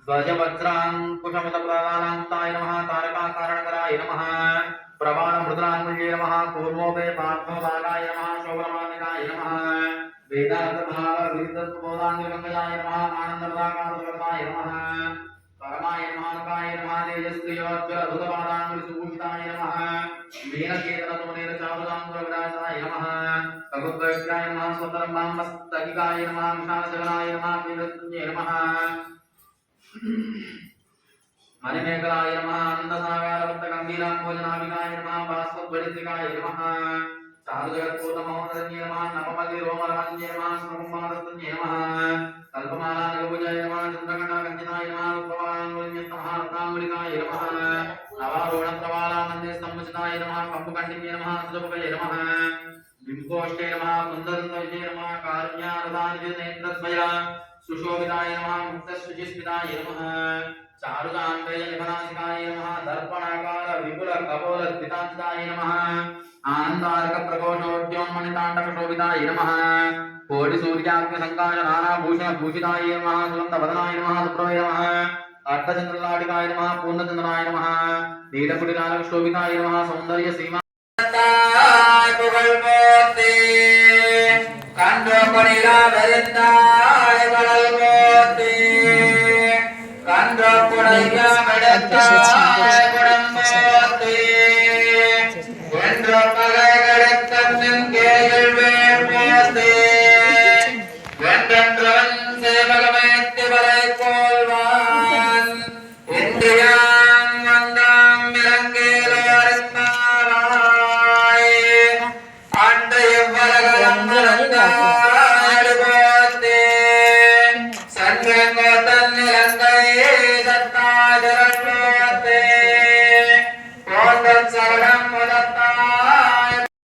ध्वजवज्राङ्कुशमुतप्रदानान्ताय नमः तारकाकारणकराय नमः प्रमाणमृदनान्मये नमः कूर्मोपे पार्थोदागाय नमः शोभनमानिकाय नमः वेदान्तभावविदितत्वबोधाङ्गगङ्गाय नमः आनन्दप्रदाकाय नमः परमाय नमः नमः तेजस्क्रियोज्ज्वलभूतपादाङ्गुलिसुभूषिताय नमः मीनकेतनतुमनेरचारुदाङ्गुलविराजाय नमः ककुद्वैत्राय नमः स्वतरम्बाम्बस्तगिकाय नमः विशालशगनाय नमः वेदस्त्यै नमः मणिमेखलाय नमः आनन्दसागरवृत्तगम्भीराम्बोजनाभिकाय नमः भास्वद्वरित्रिकाय नमः चारुजगत्पूर्णमहोदरण्ये नमः नवमल्लिरोमरमण्ये नमः श्रवणमादस्तन्ये नमः कल्पमालानगभुजाय नमः चन्द्रकण्डाकञ्चिताय नमः उत्पवाङ्गुलिन्यस्तमः रत्नाङ्गुलिकाय नमः नवारोहणप्रवालानन्दे स्तम्भचिताय नमः कम्बुकण्डिन्ये नमः सुजपकये नमः बिम्बोष्टे नमः कुन्ददन्तविजये नमः कारुण्यारदानिजनेत्रद्वय सुशोभिताय नमः मुक्तशुचिस्मिताय नमः चारुकान्तेय निभनासिकाय नमः दर्पणाकार विपुल कपोल द्वितांताय नमः आनन्दार्क प्रकोष्ठोद्योन्मणिताण्डकशोभिताय नमः कोटि सूर्याग्नि संकाश नानाभूषण भूषिताय नमः सुगन्धवदनाय नमः सुप्रभे नमः अर्थचन्द्रलाटिकाय नमः पूर्णचन्द्रनाय नमः नीलकुटिलालकशोभिताय नमः सौन्दर्य सीमा Sangre